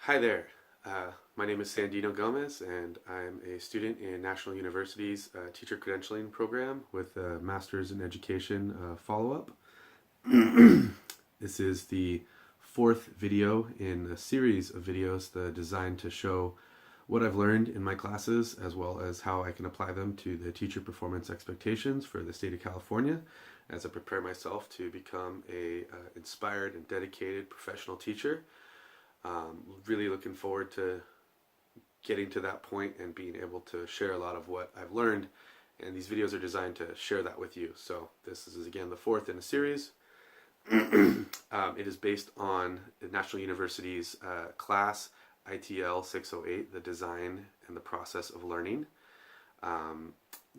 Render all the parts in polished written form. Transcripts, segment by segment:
Hi there. My name is Sandino Gomez, and I'm a student in National University's teacher credentialing program with a Master's in Education follow-up. This is the fourth video in a series of videos designed to show what I've learned in my classes, as well as how I can apply them to the teacher performance expectations for the state of California as I prepare myself to become a inspired and dedicated professional teacher. Really looking forward to getting to that point and being able to share a lot of what I've learned. And these videos are designed to share that with you. So this is again the fourth in a series. It is based on the National University's class ITL 608, the design and the process of learning.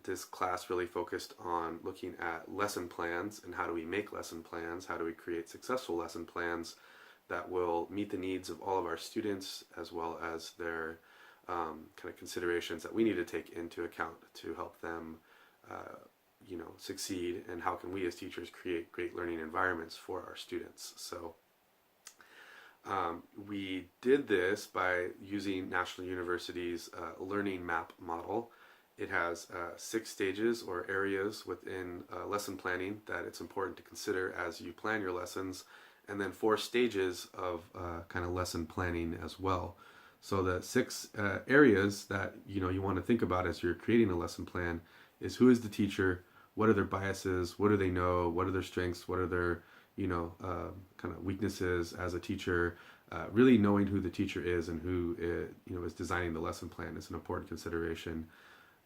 This class really focused on looking at lesson plans and how do we make lesson plans, how do we create successful lesson plans that will meet the needs of all of our students, as well as their kind of considerations that we need to take into account to help them succeed, and how can we as teachers create great learning environments for our students. So we did this by using National University's learning map model. It has 6 stages or areas within lesson planning that it's important to consider as you plan your lessons, and then 4 stages of kind of lesson planning as well. So the 6 areas that you want to think about as you're creating a lesson plan is: who is the teacher, what are their biases, what do they know, what are their strengths, what are their kind of weaknesses as a teacher. Really knowing who the teacher is and who is designing the lesson plan is an important consideration.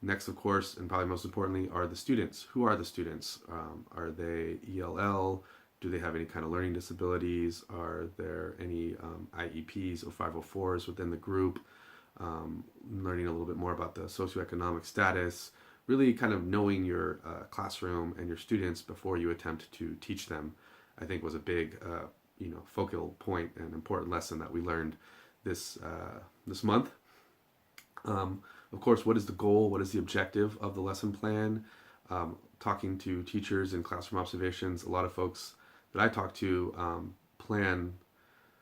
Next, of course, and probably most importantly, are the students. Who are the students? Are they ELL? Do they have any kind of learning disabilities? Are there any IEPs or 504s within the group? Learning a little bit more about the socioeconomic status. Really kind of knowing your classroom and your students before you attempt to teach them, I think was a big focal point and important lesson that we learned this month. Of course, what is the goal? What is the objective of the lesson plan? Talking to teachers in classroom observations, a lot of folks that I talk to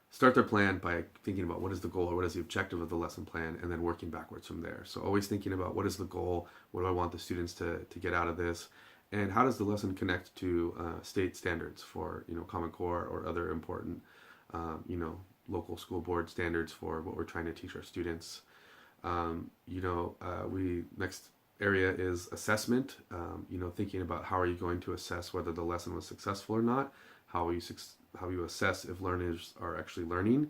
start their plan by thinking about what is the goal or what is the objective of the lesson plan, and then working backwards from there. So always thinking about what is the goal, what do I want the students to get out of this, and how does the lesson connect to state standards for Common Core or other important local school board standards for what we're trying to teach our students. We next area is assessment. Thinking about how are you going to assess whether the lesson was successful or not. How you assess if learners are actually learning.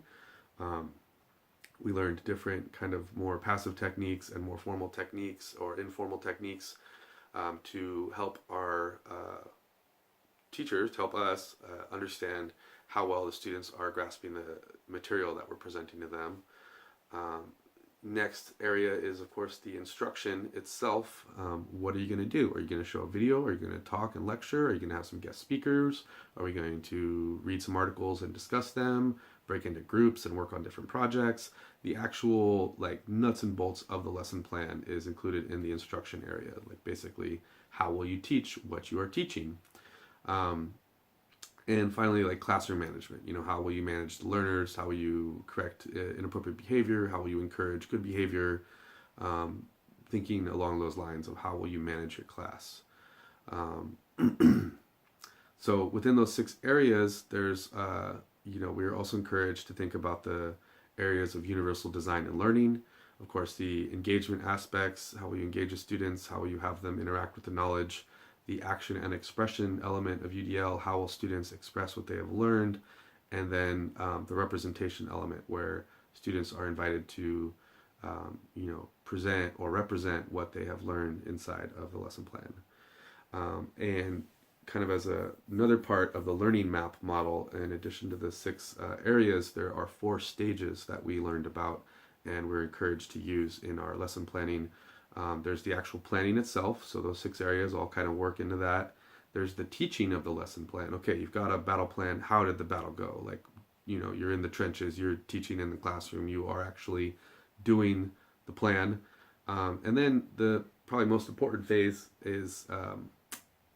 We learned different kind of more passive techniques and more formal techniques or informal techniques to help our teachers, to help us understand how well the students are grasping the material that we're presenting to them. Next area is, of course, the instruction itself. What are you going to do? Are you going to show a video? Are you going to talk and lecture? Are you going to have some guest speakers? Are we going to read some articles and discuss them, break into groups and work on different projects? The actual nuts and bolts of the lesson plan is included in the instruction area. Basically, how will you teach what you are teaching? And finally, classroom management. How will you manage the learners? How will you correct inappropriate behavior? How will you encourage good behavior? Thinking along those lines of how will you manage your class. So within those 6 areas, there's, we're also encouraged to think about the areas of universal design and learning. Of course, the engagement aspects, how will you engage the students? How will you have them interact with the knowledge? The action and expression element of UDL, how will students express what they have learned, and then the representation element, where students are invited to present or represent what they have learned inside of the lesson plan. And kind of as another part of the learning map model, in addition to the 6 areas, there are 4 stages that we learned about and we're encouraged to use in our lesson planning. There's the actual planning itself, so those 6 areas all kind of work into that. There's the teaching of the lesson plan. Okay, you've got a battle plan. How did the battle go? You're in the trenches, you're teaching in the classroom, you are actually doing the plan. And then the probably most important phase is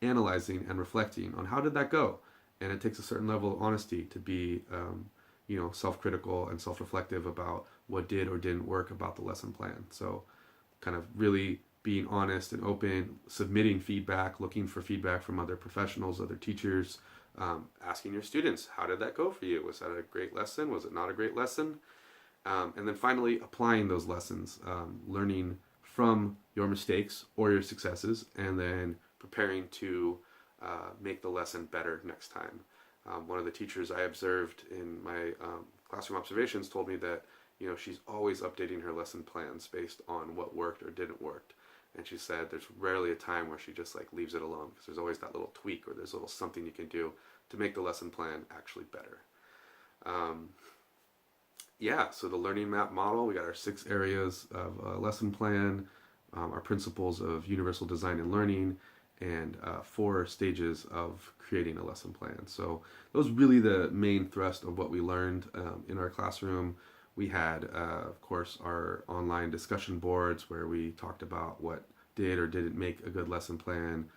analyzing and reflecting on how did that go. And it takes a certain level of honesty to be self-critical and self-reflective about what did or didn't work about the lesson plan. So kind of really being honest and open, submitting feedback, looking for feedback from other professionals, other teachers, asking your students, how did that go for you? Was that a great lesson? Was it not a great lesson? And then finally, applying those lessons, learning from your mistakes or your successes, and then preparing to make the lesson better next time. One of the teachers I observed in my classroom observations told me that she's always updating her lesson plans based on what worked or didn't work. And she said there's rarely a time where she just like leaves it alone, because there's always that little tweak or there's a little something you can do to make the lesson plan actually better. So the learning map model, we got our 6 areas of lesson plan, our principles of universal design and learning, and 4 stages of creating a lesson plan. So those really the main thrust of what we learned in our classroom. We had, of course, our online discussion boards where we talked about what did or didn't make a good lesson plan,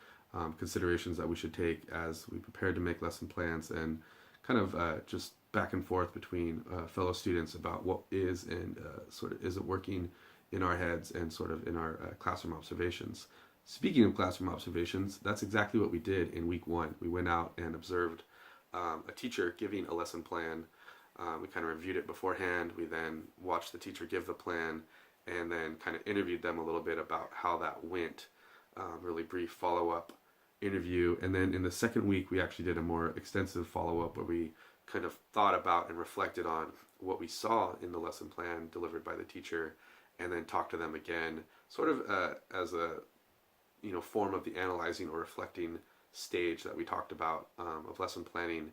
considerations that we should take as we prepared to make lesson plans, and kind of just back and forth between fellow students about what is and sort of isn't working in our heads and sort of in our classroom observations. Speaking of classroom observations, that's exactly what we did in week 1. We went out and observed a teacher giving a lesson plan. We kind of reviewed it beforehand. We then watched the teacher give the plan and then kind of interviewed them a little bit about how that went, really brief follow-up interview. And then in the second week, we actually did a more extensive follow-up where we kind of thought about and reflected on what we saw in the lesson plan delivered by the teacher, and then talked to them again, sort of as a form of the analyzing or reflecting stage that we talked about of lesson planning,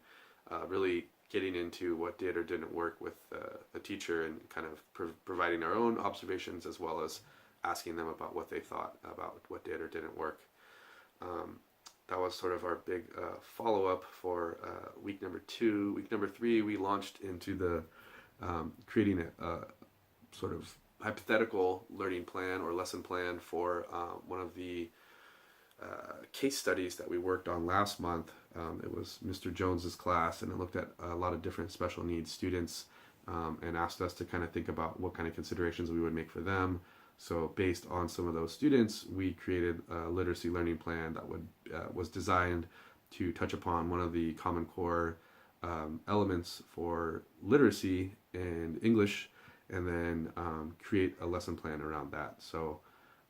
really getting into what did or didn't work with the teacher, and kind of providing our own observations as well as asking them about what they thought about what did or didn't work. That was sort of our big follow-up for week number 2. Week number 3, we launched into the creating a sort of hypothetical learning plan or lesson plan for one of the case studies that we worked on last month. It was Mr. Jones's class, and it looked at a lot of different special needs students and asked us to kind of think about what kind of considerations we would make for them. So based on some of those students, we created a literacy learning plan that was designed to touch upon one of the Common Core elements for literacy and English, and then create a lesson plan around that. So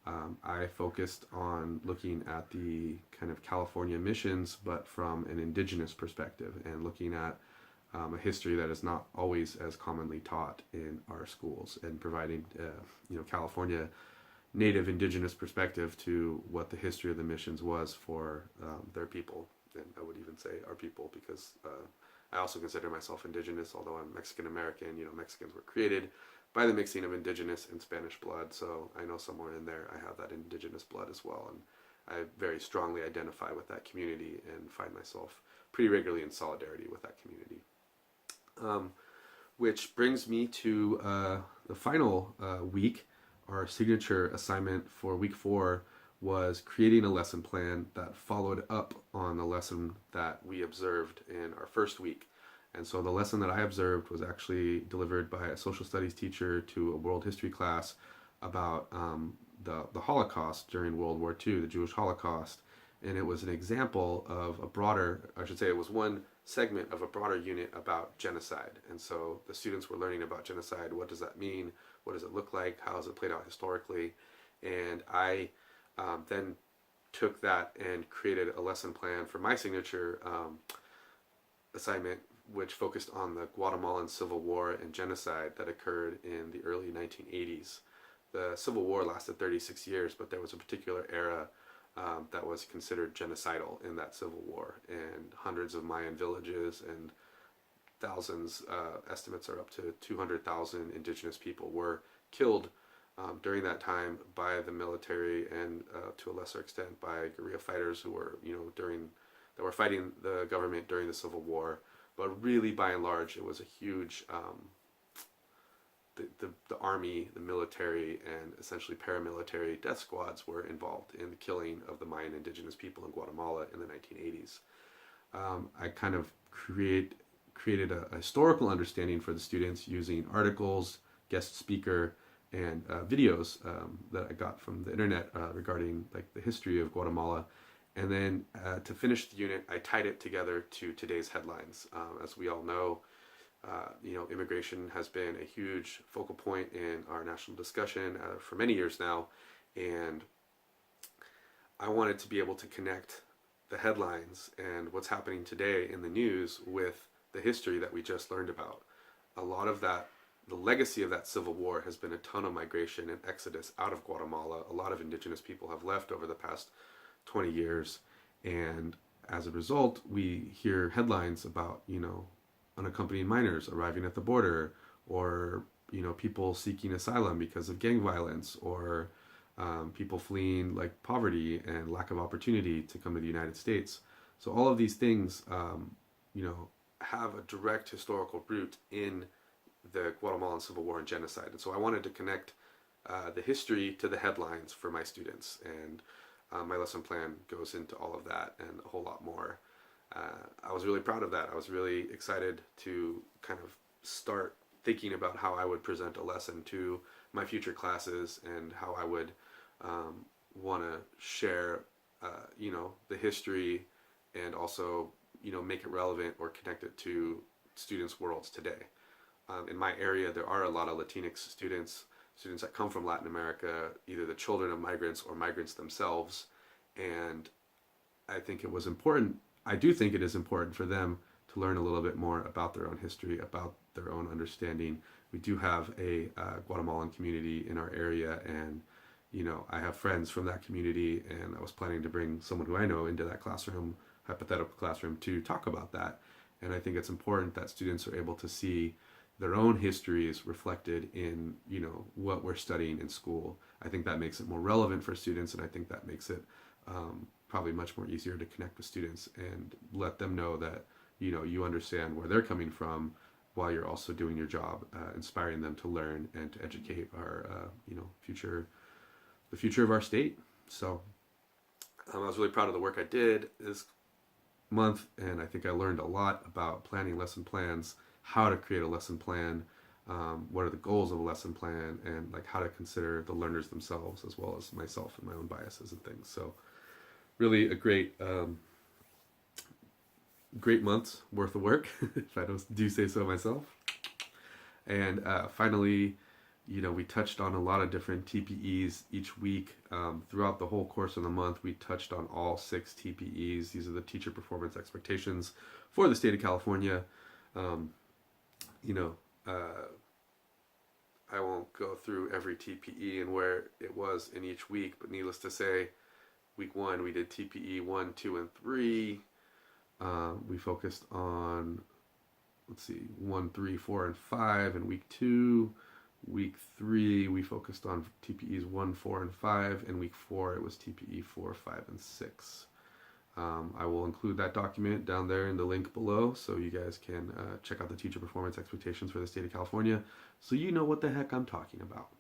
I focused on looking at the kind of California missions, but from an indigenous perspective, and looking at a history that is not always as commonly taught in our schools, and providing California native indigenous perspective to what the history of the missions was for their people. And I would even say our people, because I also consider myself indigenous, although I'm Mexican American. Mexicans were created by the mixing of indigenous and Spanish blood, so I know somewhere in there I have that indigenous blood as well, and I very strongly identify with that community and find myself pretty regularly in solidarity with that community. Which brings me to the final week. Our signature assignment for week 4 was creating a lesson plan that followed up on the lesson that we observed in our first week. And so the lesson that I observed was actually delivered by a social studies teacher to a world history class about the Holocaust during World War II, the Jewish Holocaust. And it was an example of a broader, I should say it was one segment of a broader unit about genocide. And so the students were learning about genocide. What does that mean? What does it look like? How has it played out historically? And I then took that and created a lesson plan for my signature assignment, which focused on the Guatemalan Civil War and genocide that occurred in the early 1980s. The Civil War lasted 36 years, but there was a particular era that was considered genocidal in that Civil War, and hundreds of Mayan villages and thousands, estimates are up to 200,000 indigenous people were killed during that time by the military, and to a lesser extent by guerrilla fighters who were, that were fighting the government during the Civil War. But really, by and large, it was a huge, the army, the military, and essentially paramilitary death squads were involved in the killing of the Mayan indigenous people in Guatemala in the 1980s. I kind of created a historical understanding for the students using articles, guest speaker, and videos that I got from the internet regarding like the history of Guatemala. And then to finish the unit, I tied it together to today's headlines. As we all know, immigration has been a huge focal point in our national discussion for many years now, and I wanted to be able to connect the headlines and what's happening today in the news with the history that we just learned about. A lot of that, the legacy of that civil war has been a ton of migration and exodus out of Guatemala. A lot of indigenous people have left over the past 20 years, and as a result, we hear headlines about, unaccompanied minors arriving at the border, or, people seeking asylum because of gang violence, or people fleeing like poverty and lack of opportunity to come to the United States. So all of these things, have a direct historical root in the Guatemalan Civil War and genocide. And so I wanted to connect the history to the headlines for my students. And my lesson plan goes into all of that and a whole lot more. I was really proud of that. I was really excited to kind of start thinking about how I would present a lesson to my future classes and how I would want to share, the history and also, make it relevant or connect it to students' worlds today. In my area, there are a lot of Latinx students that come from Latin America, either the children of migrants or migrants themselves. And I think it was important, I do think it is important for them to learn a little bit more about their own history, about their own understanding. We do have a Guatemalan community in our area, and I have friends from that community, and I was planning to bring someone who I know into that classroom, hypothetical classroom, to talk about that. And I think it's important that students are able to see their own histories reflected in, what we're studying in school. I think that makes it more relevant for students, and I think that makes it probably much more easier to connect with students and let them know that, you understand where they're coming from while you're also doing your job, inspiring them to learn and to educate our, the future of our state. So I was really proud of the work I did this month, and I think I learned a lot about planning lesson plans, how to create a lesson plan, what are the goals of a lesson plan, and like how to consider the learners themselves as well as myself and my own biases and things. So really a great month's worth of work, if I do say so myself. And finally, we touched on a lot of different TPEs each week. Throughout the whole course of the month, we touched on all 6 TPEs. These are the teacher performance expectations for the state of California. I won't go through every TPE and where it was in each week, but needless to say, week 1 we did TPE 1, 2, and 3. We focused on, 1, 3, 4, and 5 in week 2. Week 3 we focused on TPEs 1, 4, and 5. In week 4 it was TPE 4, 5, and 6. I will include that document down there in the link below, so you guys can check out the teacher performance expectations for the state of California, so you know what the heck I'm talking about.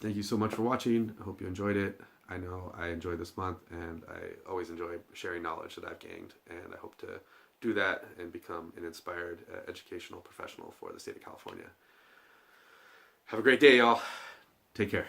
Thank you so much for watching. I hope you enjoyed it. I know I enjoyed this month, and I always enjoy sharing knowledge that I've gained, and I hope to do that and become an inspired educational professional for the state of California. Have a great day, y'all. Take care.